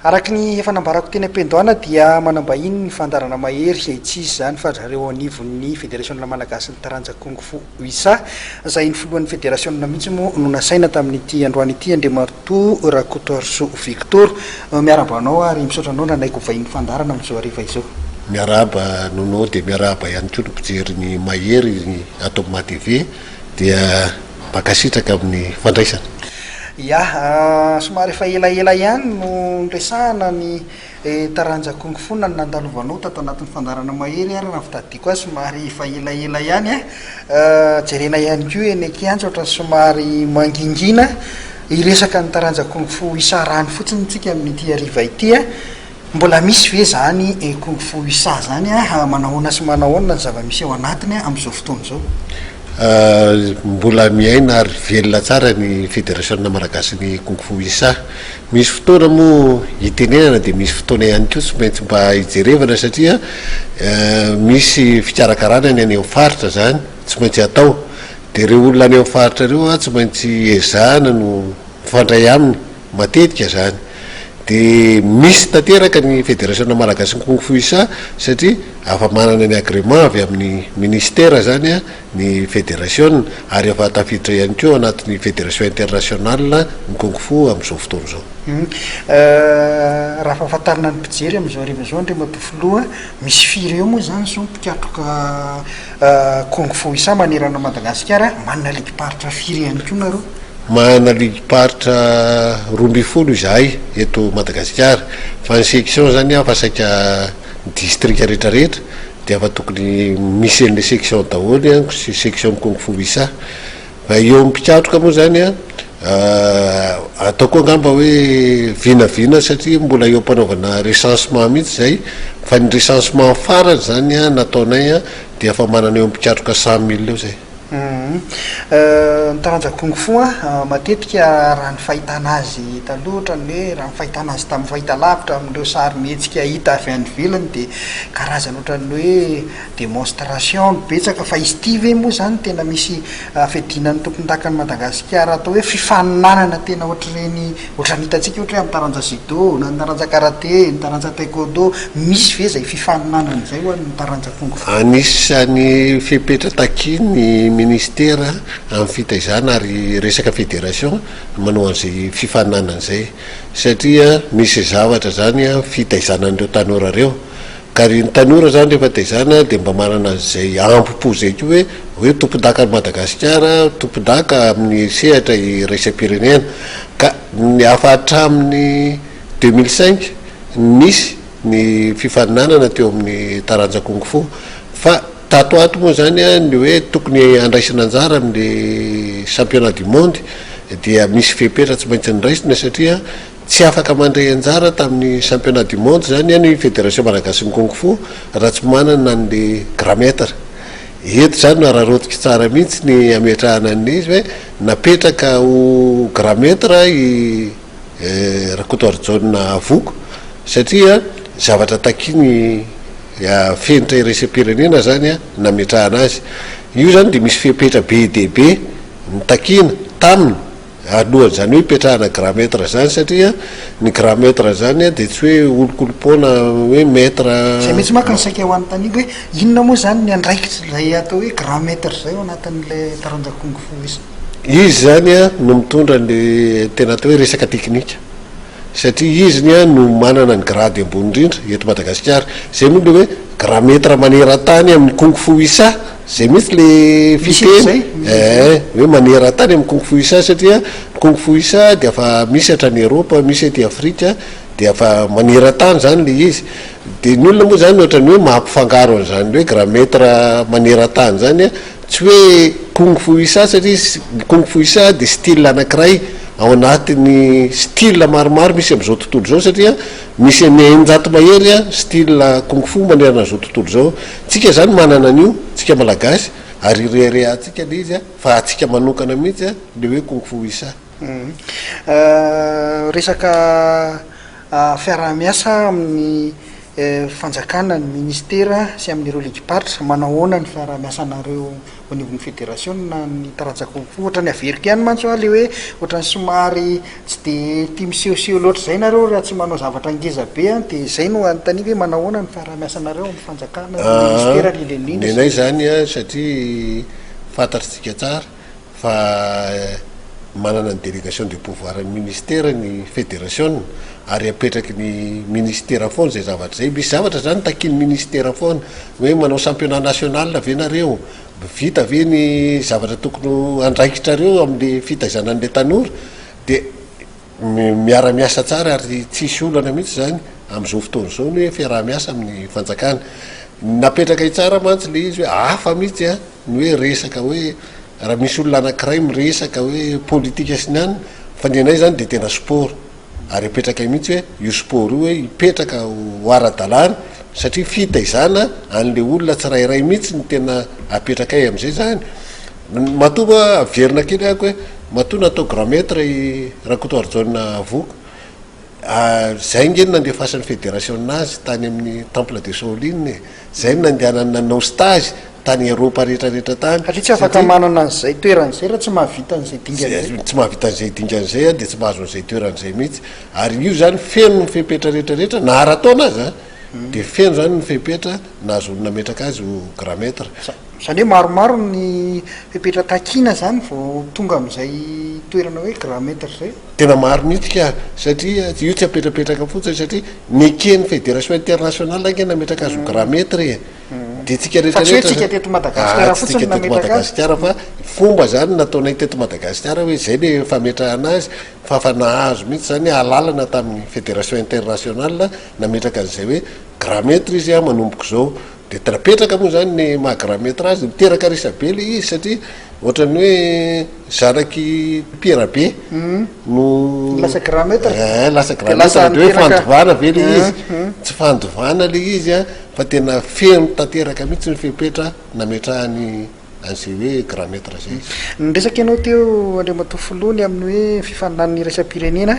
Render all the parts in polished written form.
Araky ny efa nambarako teny am-pendohana dia manambahiny ny fandarana mahery izay tsisy zany fa zareo anivon'ny fédération malagasy ny taranja kung fu USA izay ny filohan'ny fédération mihitsy moa no nasaina tamin'ity androany ity Andriamatoa Rakotoarso Victor miarabanao ary misaotra anao nanaiko vahiny fandarana amin'izao hariva izao. Miaraba nonao dia miaraba ihany koa no mpijery ny mahery ny ato Ma TV dia makasitraka amin'ny fandraisana. Ya, somary efa elaela ihany no resahana ny taranja kung fu nandalovanao tato anatin'ny fandarana mahery ary raha fitadiko azy somary efa elaela ihany jerena ihany koa eny kianja ohatran'ny somary mangingina iresaka ny taranja kung fu isarany fotsiny tsika amin'ity hariva ity mbola misy ve zany kung fu isa zany manahoana sy manahoana ny zava-misy ao anatiny amin'izao fotoana izao? Mbola miaina ary velona tsara ny fédération malagasy ny kung fu USA. Misy fotoana moa hitenenana dia misy fotoana ihany koa tsy maintsy mba hijerevana satria misy fikarakarana ny any amin'ny faritra zany tsy maintsy atao dia ireo olona any amin'ny faritra ireo tsy maintsy ezahana no mifandray aminy matetika zany dia misy tanteraka ny fédération malagasy ny kung fu USA satria afa manana ny agrément avy amin'ny ministère zany ny fédération ary afa tafiditra ihany koa anatin'ny fédération internationale ny kung fu amin'izao fotoana izao. Raha fahafantarana ny mpijery amin'izao hariva izao Andriamatoa misy firy eo moa zany zao mpikatroka kung fu USA manerana Madagasikara manana ligiparitra firy ihany koa nareo? Manana ligiparitra 12 izahay eto Madagasikara fa ny section zany afa saika district rehetrarehetra dia afa tokony misy an'le section daholo section kung fu USA fa eo amin'ny mpikatroka moa zany ataoko angamba hoe vinavina satria mbola eo ampanaovana recensement mihitsy zay fa ny recensement farany zany nataonay dia afa manana eo mpikatroka 100 000 eo zay. Ny taranja kung fu matetika raha ny fahitana azy taloha ohatrany hoe raha ny fahitana azy tamin'ny fahitalavitra amin'ireo sary mihetsika hita avy any ivelany dia karazana ohatrany hoe démonstration betsaka fa izy ity ve moa zany tena misy fiadinan'ny tompontakan'ny Madagasikara atao hoe fifaninanana tena ohatrany hitantsika ohatra hoe amin'ny taranja judo na ny taranja karaté ny taranja taekwondo misy ve zay fifaninanana izay ho an'ny taranja kung fu? Anisan'ny fepetra takiny ministère amin'ny fitaizana ary resaka fédération manao an'izay fifaninanana izay satria misy zavatra zany fitaizanan'ireo tanora ireo ka ny tanora zany rehefa taizana dia mba manana zay ampopo zay koa hoe tompon-daka ny Madagasikara tompon-daka amin'ny sehatra iraisam-pirenena ka ny afa hatramin'ny 2005 misy ny fifaninanana teo amin'ny taranja kung fu fa tato ato moa zany ny hoe tokony andraisana anjara amin'le championnat du monde dia misy fepetra tsy maintsy niraisina satria tsy afaka mandray anjara tamin'ny championnat du monde zany ny fédération malagasy ny kung fu raha tsy manana an'le gramètre eto zany nararotika tsara mihitsy ny ametrahana n'izy hoe napetraka ho gramètre i Rakotoarso Voko satria zavatra takiny fenitra iraisam-pirenena zany nametrahana azy io zany dia misy fepetra be dia be nitakina taminy alohan zany hoe hipetrahana gramètre zany satria ny gramètre zany dia tsy hoe olokolopona hoe mètre zay mihitsy maka ny saika ho an'ny tanigo hoe inona moa zany ny andraikitra zay atao hoe gramètre zay ao anatin'le taranja kung fu izy zany no mitondra le tena atao hoe resaka teknika satria izy no manana ny grady ambony indrindra eto Madagasikara zay moa le hoe gramètre maneran-tany amin'ny kung fu USA zay mihitsy le fiteny hoe maneran-tany amin'ny kung fu USA satria kung fu USA dia afa misy hatrany Eropa misy ety Afrika dia afa maneran-tany zany le izy dia ny olona moa zany ohatrany hoe mampifangaro an'izany hoe gramètre maneran-tany zany tsy hoe kung fu USA satria kung fu USA dia style anankiray ao anatin'ny style maromaro misy amin'izao tontolo zao satria misy ny 100 mahery style kung fu manerana an'izao tontolo zao tsika zany manana an'io tsika malagasy ary reharehantsika le izy fa atsika manokana mihitsy le hoe kung fu USA. Resaka fiara-miasa amin'ny fanjakana ny ministera sy amin'n'ireo legiparitra manahoana ny fiarah-miasanareo au niveau ny fédération na ny taranjakon fo ohatra ny averika ihany mantsy a le hoe ohatrany somary tsy de tia misehoseho loatra zay nareo raha tsy manao zavatra angeza be a de zay no anontany hoe manahoana ny fiarah-miasanareo amin'ny fanjakana ministera lelenina nenay zany a satria fantatritsika tsara fa manana ny délégation de pouvoir ny ministère ny fédération ary apetraky ny ministère foana zay zavatra zay misy zavatra zany takiny ministère foana hoe manao championnat national ave nareo vita ve ny zavatra tokony andraikitrareo am'le fitaizana an'le tanora de miara-miasa tsara ary tsisy olana mihitsy zany am'izao fotoana zao ny hoe fiaraha-miasa amin'ny fanjakana napetraka tsara mantsy le izy hoe hafa mihitsy a ny hoe resaka hoe raha misy olona anakiray miresaka hoe politika sy ny any fa nenay zany de tena sport ary apetraka mihitsy hoe io sport io hoe ipetraka ho ara-dalàna satria fitaizana an'le olona tsirairay mihitsy ny tena apetraka ay am'izay zany matoa averina kely ako hoe matoa natao grand maître rakotoaryjaona voko zay ngeny nandefasan'ny fédération nazy tany amin'ny temple de Shaolin zay no nandehanany nanao stage tany Europa rehetrarehetra tany satria tsy afaka manana an'izay toeran'izay raha tsy mahavita an'izay dingan'izay tsy mahavita an'izay dingan'izay a de tsy mahazo an'izay toeran'izay mihitsy ary io zany feno ny fepetra rehetrarehetra naharataona azy a de feno zany ny fepetra nahazo olona metraka azy ho grand maître zany hoe maromaro ny fepetra takina zany vao tonga am'izay toerana hoe grand maître zay tena maro mihitsy ka satria io tsy apetrapetraka fotsiny satria nekeny fédération internationale ange nametraka azy ho grand maître de tsika rehetrarehetra teto Madagasikara fotsiny Madagasikara fa fomba zany nataonay teto Madagasikara hoe zay le fametrahana azy fa nahazo mihitsy zany alalana tamin'ny fédération internationale nametraka an'izay hoe grand maître izy a manomboka zao de trapetraka moa zany ny maha grand maître azy miteraka resabe le izy satria ohatrany hoe zanaky Pierre be no lasa grand maître lasa grand maître de hoe fandovana ve le izy tsy fandovana le izy a fa tena feno tanteraka mihitsy ny fepetra nametrahany an'izay hoe grand maître zay nyresaka ianao teo Andriamatofilohany amin'ny hoe fifaninan'ny raisam-pirenena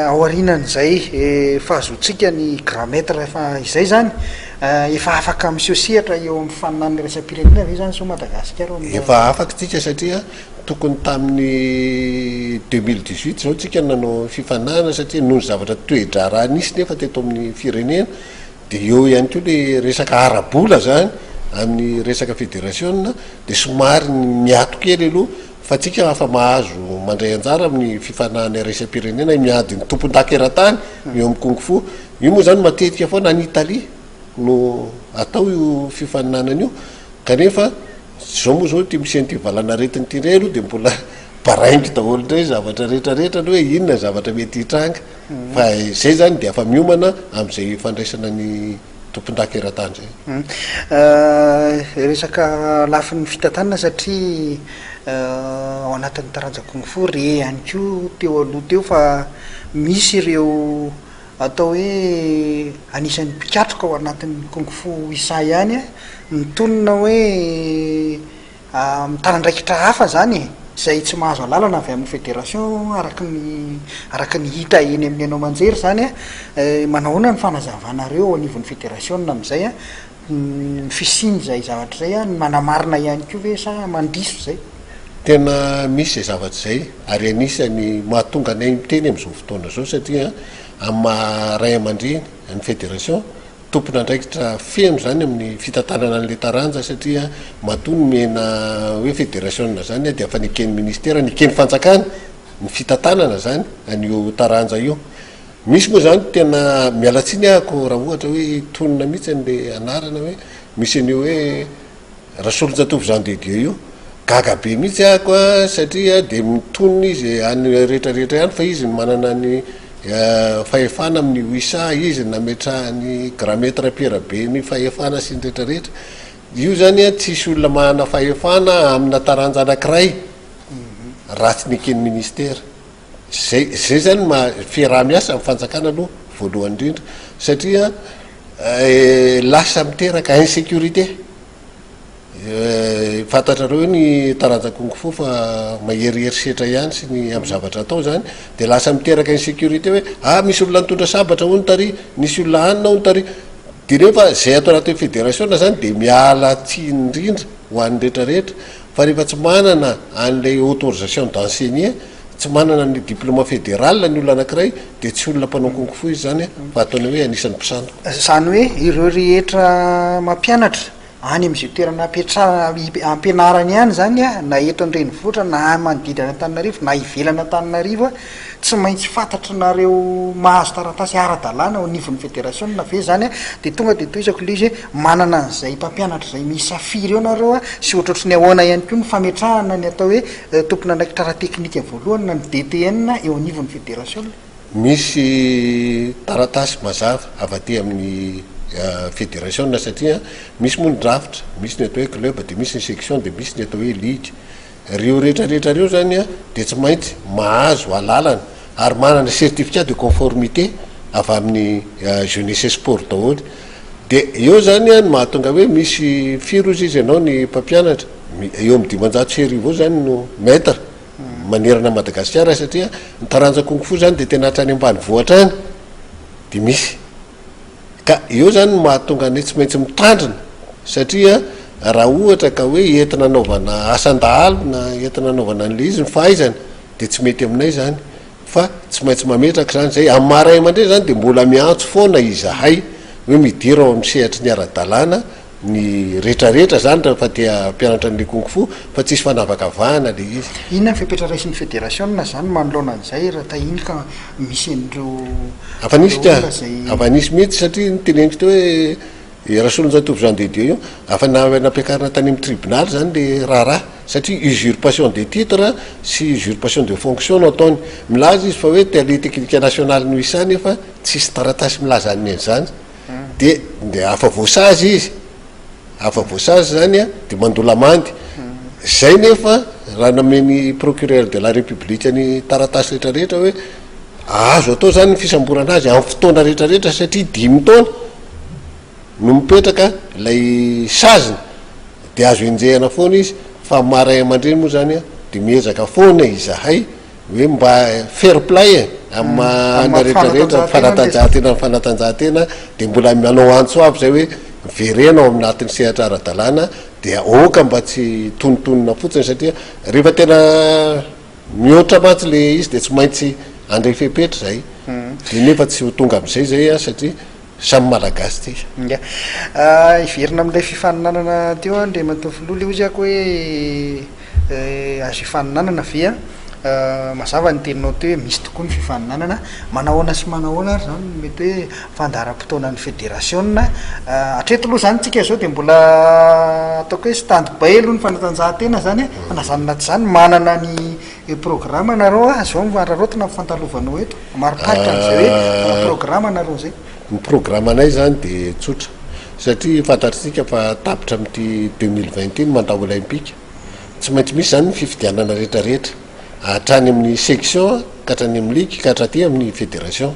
aorinan'izay fahazotsika ny grand maître fa izay zany efa afaka misehosehatra eo amin'ny faninan'ny raisam-pirenena ve zany so Madagasikara efa afaka tsika satria tokony tamin'ny 2018 zao tsika nanao fifanana satria noho ny zavatra toedra raha nisy nefa teto amin'ny firenena de eo ihany ko le resaka arabola zany amin'ny resaka fédération de somary miato kely aloha fa tsika afa mahazo mandray anjara amin'ny fifanana raisam-pirenena miady ny tompon-dakeran-tany eo amin'ny kung-fu io moa zany matetika foana any Italia no atao io fifaninanana io kanefa zao moa zao ty misy an'ty valana retiny ty ray aloha de mbola baraingy daholo ndray zavatra rehetrarehetra no hoe inona zavatra mety hitranga fa zay zany de afa miomana am'izay fandraisana ny tompon-dakeran-tany zay resaka lafin'ny fitantanana satria ao anatin'ny taranjakon fo re ihany ko teo aloha teo fa misy ireo atao hoe anisan'ny mpikatroka ao anatin'ny kung-fu isa ihany a mitonona hoe mitanandraikitra hafa zany zay tsy mahazo alalana avy amin'ny fédération araky ny hita eny amin'ny anao manjery zany a manahoana ny fanazavanareo anivon'ny fédération am'izay a fisiny zay zavatra zay a manamarina ihany ko ve sa mandiso zay tena misy zay zavatra zay ary anisany mahatonga anay miteny am'izao fotoana zao satria am'maray aman-dreny ny fédération tompona andraikitra feno zany amin'ny fitantanana an'le taranja satria matony mena hoe fédération zany de afa nikeny ministère nikeny fanjakana ny fitantanana zany an'io taranja io misy moa zany tena mialatsiny ako raha ohatra hoe tonona mihitsy an'le anarana hoe misy an'io hoe Rasolonjatovy Jean de Dieu io gaga be mihitsy ako a satria de mitonona izy any rehetrarehetra ihany fa izy manana ny fahefana amin'ny wisa izy nametrahany grand maître Pierre be ny fahefana sy ny rehetrarehetra io zany a tsisy olona mahana fahefana amina taranja anakiray raha tsy nekeny ministère zay zany fiaraha-miasa amin'ny fanjakana aloha voalohany indrindra satria lasa miteraka insécurité fantatrareo ny taranja kungfu fa maherierisetra ihany sy ny amin'ny zavatra atao zany de lasa miteraka insécurité hoe misy olona nitondra sabatra ho ny tary nisy olona hanina ho ny tary de rehefa zay atao anatin'ny fédération zany de miala tsy indrindra ho an'ny rehetrarehetra fa rehefa tsy manana an'lay autorisation d'enseigner tsy manana ny diplôme fédéral ny olona anankiray de tsy olona mpanao kungfu izy zany fa ataony hoe anisan'ny mpisanto zany hoe ireo rehetra mampianatra any am'izay toerana ampianarany ihany zany a na eto an-drenivohitra na manodidina Antananarivo na ivelana Antananarivo tsy maintsy fantatranareo mahazo taratasy ara-dalàna ao nivon'ny fédération na ve zany a de tonga de toizako le izy manana an'izay mpampianatra zay misy safiry eo nareo a sy ohatraohatry ny ahoana ihany koa ny fametrahana ny atao hoe tompona andraikitra ara-teknika voalohany na ny DTN eo anivon'ny fédération misy taratasy mazava avaty amin'ny fédération satria misy moa ny drafitra misy ny atao hoe club de misy ny section de misy ny atao hoe ligue reo rehetrarehetra reo zany a de tsy maintsy mahazo alalana ary manana certificat de conformité avy amin'ny jeunesse sport daholo de eo zany a ny mahatonga hoe misy firozy izy ianao ny mpampianatra eo amin'ny 500 avo zany no maître manerana Madagasikara satria ny taranja kungfu zany de tena hatrany ambany vohatra any de misy ka eo zany no mahatonga ny tsy maintsy mitandrina satria raha ohatra ka hoe entina anaovana asan-dahalo na entina anaovana an'le izy ny fahaizana de tsy mety aminay zany fa tsy maintsy mametraka zany zay amin'ny maray amandray zany de mbola miantso foana izahay hoe midira ao amin'ny sehatry ny ara-dalàna ny rehetrarehetra zany rehefa dia mpianatra an'le kungfu fa tsisy fanavakavahana le izy inona ny fipetra raisin'ny fédération na zany manoloana an'izay raha tahiny ka misy an'ireo afanisy ka afanisy mihitsy satria nyteneniko teo hoe rasolonjatovy Jean de Dieu io afanampiakarina tany amin'ny tribunal zany le raharaha satria usurpation des titres sy usurpation de fonction no ataony milaza izy fa hoe tele technique nationale no isa nefa tsisy taratasy milaza any an'zany de afa voasazy izy afa voasazy zany a de mandolamandy zay nefa raha nameny procureur de la république ny taratasy rehetrarehetra hoe azo atao zany ny fisamborana azy amin'ny fotoana rehetrarehetra satria 5 taona no mipetraka lay saziny de azo enjehana foana izy fa maray amandreny moa zany a de miezaka foana izahay hoe mba fair play amin'ny rehetrarehetra fanatanjahantena ny fanatanjahantena de mbola manao antso aby zay hoe verenao aminatin'ny sehatra ara-dalàna de aoka mba tsy tonotonona fotsiny satria rehefa tena mihoatra matsy le izy de tsy maintsy andray fepetra zay de nefa tsy ho tonga am'izay zay a satria samy malagasy ty iverina am'ilay fifaninanana teo a ndre matofiloha le ozy ako hoe azo ifaninanana vea mazava ny teninao teo hoe misy tokoa ny fifaninanana manahoana sy manahoana ary zany mety hoe fandaharam-potoanan'ny fédération atreto aloha zany tsika zao de mbola ataoko hoe stand by aloha ny fanatanjahantena zany a na zany naty zany manana ny programme nareo a zao andrarotina mifantalovanao eto maripahitra am'izay hoe programme nareo zay ny programme anay zany de tsotra satria fantatritsika fa tapitra amity 2021 mandat olympique tsy maintsy misy zany ny fifidianana rehetrarehetra hatrany amin'ny section ka hatrany amin'ny ligue ka hatraty amin'ny fédération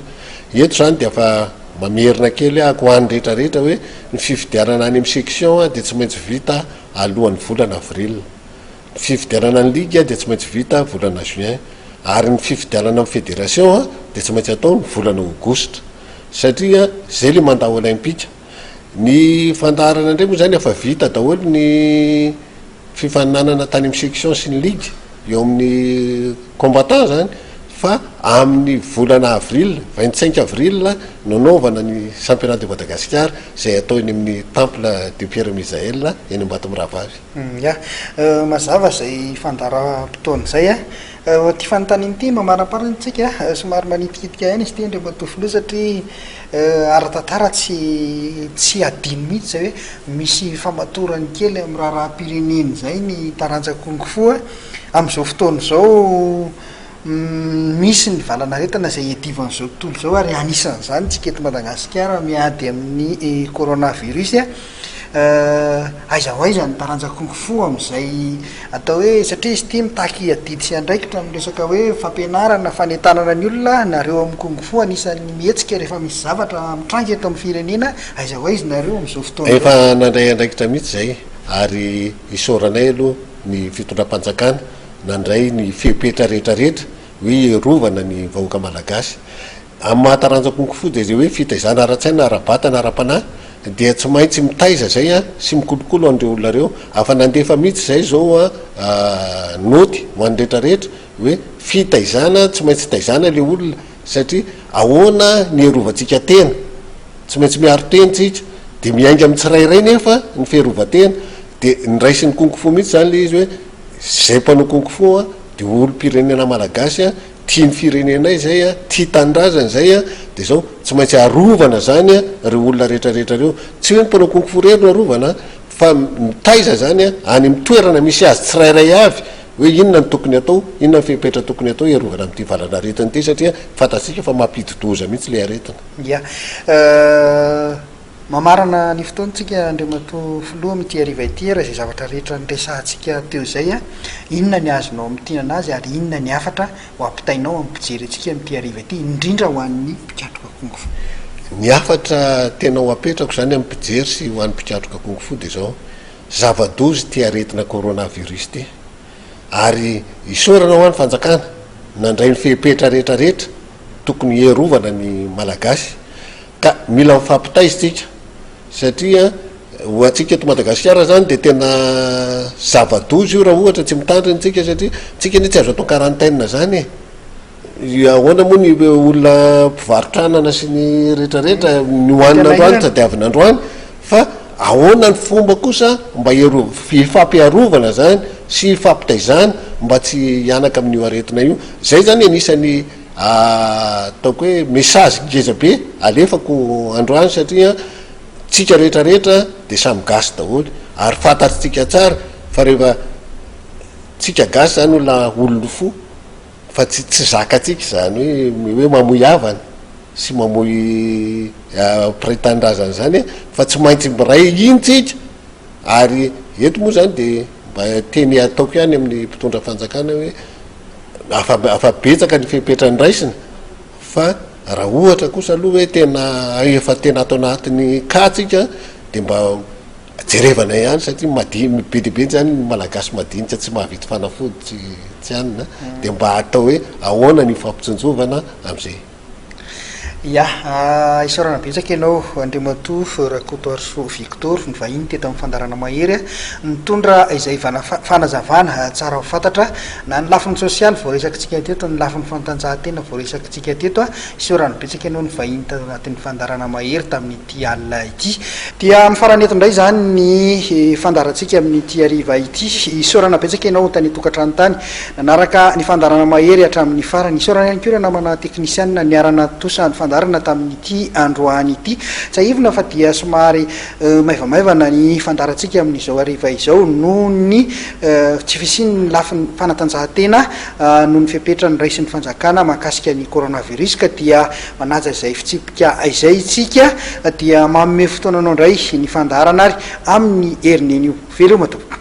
eto zany de afa mamerina kely ako any rehetrarehetra hoe ny fifidianana any amin'ny section de tsy maintsy vita alohan'ny volana avril ny fifidianana ny ligue de tsy maintsy vita volana juin ary ny fifidianana amin'ny fédération de tsy maintsy atao ny volana aogostra satria zay le mandat olympique ny fandarana indray moa zany efa vita daholo ny fifaninanana tany amin'ny section sy ny ligue eo amin'ny combattant zany fa amin'ny volana avril 25 avril nanaovana ny championnat de Madagascar zay atao eny amin'ny temple de Pierre Misael eny Ambatomravavy ya mazava zay fandaram-potoana zay a ty fanontaniany ty mamaraparantsika somary manitikitika ihany izy ty ndre matofilo satria ara-tantara tsy adino mihitsy zay hoe misy famatorany kely amin'ny raharaha-pireneny zay ny taranja kungfu am'izao fotoana zao misy ny valanaretana zay edivan'izao tontolo zao ary anisan'zany tsika eto Madagasikara miady amin'ny coronavirus aiza ho aiza ny taranja kungfu am'izay atao hoe satria izy ty mitaky adidy sy andraikitra am'resaka hoe fampianarana fanetanana ny olona nareo amin'ny kungfu anisan'ny mihetsika rehefa misy zavatra mitranga eto amin'ny firenena aiza ho aiza nareo am'izao fotoana efa nandray andraikitra mihitsy zay ary isaoranay aloha ny fitondram-panjakana nandray ny fepetra rehetrarehetra hoe rovana ny vahoaka malagasy amin'ny mahataranjako fo de zay hoe fitaizana ara-tsaina ara-batana ara-panahy dia tsy maintsy mitaiza zay a sy mikolokolo an'ireo olona reo afa nandefa mihitsy zay zao a noty hoan'ny rehetrarehetra hoe fitaizana tsy maintsy taizana le olona satria ahoana ny arovantsika tena tsy maintsy miaro tenitsika de miainga amin'ny tsirairay nefa ny fiarovatena de nyraisin'ny konkofo mihitsy zany le izy hoe zay mpanao konkofo a de olo-pirenena malagasy a tia ny firenenay zay a tia tanindrazana zay a de zao tsy maintsy arovana zany a reo olona rehetrarehetra reo tsy hoe ny mpanao konkofo rery no arovana fa mitaiza zany a any amin'ny toerana misy azy tsirairay avy hoe inona ny tokony atao inona ny fepetra tokony atao iarovana amin'ity valana aretiny ity satria fantatsika fa mampidi-doza mihitsy le aretina ya mamarana ny fotoantsika andriamato filoha mity ariva ity raha zay zavatra rehetra nyresantsika teo zay a inona ny azonao mitinana azy ary inona ny afatra ho ampitainao ampijery atsika mity ariva ity indrindra ho an'ny mpitratroka kongofo ny afatra tena ho apetrako zany amin'ny mpijery sy ho an'ny mpitratroka kongofo de zao zava-dozy ty aretina coronavirus ty ary isorana ho an'ny fanjakana nandray ny fepetra rehetrarehetra tokony hierovana ny malagasy ka mila mifampitaizy tsika satria ho atsika eto Madagasikara zany de tena zava-dozy io raha ohatra tsy mitandriny tsika satria tsika ne tsy azo atao karantaina zany ahoana moa ny olona mpivarotranana sy ny rehetrarehetra ny hoanina androany tadiavina androany fa ahoana ny fomba kosa mba ifampiarovana zany sy fampitaizana mba tsy hianaka amin'io aretina io zay zany anisan'ny ataoko hoe message ngeza be alefako androany satria tsika rehetrarehetra de samy gasy daholo ary fantatsika tsara fa rehefa tsika gasy zany ola olona fo fa tsy zakatsika zany hoe mamoy avana sy mamoy mpiray-tanindrazana zany fa tsy maintsy miray iny tsika ary eto moa zany de mba teny ataoko ihany amin'ny mpitondra fanjakana hoe afa betsaka ny fepetra ny raisina fa raha ohatra kosa aloha hoe tena efa tena atao anatin'ny katsika de mba jerevana ihany satria madiny be de be zany malagasy madinika tsy mahavita fanafody tsy anina de mba atao hoe ahoana ny fampitsonjovana am'izay ya isaorana betsaka ianao andriamato rakotoarso Victor ny vahiny teto amin'ny fandarana mahery mitondra izay fanazavana tsara ho fantatra na ny lafiny sosialy voaresakitsika teto ny lafiny fantanjahantena voaresakitsika teto isaorana betsaka ianao ny vahiny tao anatin'ny fandarana mahery tamin'ity alina ity dia amin'ny farany eto indray zany ny fandarantsika amin'ity ariva ity isaorana betsaka ianao tany tokatrano tany nanaraka ny fandarana mahery hatramin'ny farany isaorana ihany koa namana teknisianina niarana tosany fandarana tamin'ity androany ity tsahivona fa dia somary maivamaivana ny fandarantsika amin'izao ariva izao noho ny tsy fisiny lafiny fanatanjahantena noho ny fepetra ny raisin'ny fanjakana mahakasika ny coronavirus ka dia manaja izay fitsipika izay itsika dia manome fotoananao indray ny fandarana ary amin'ny herineny io veloma tompoko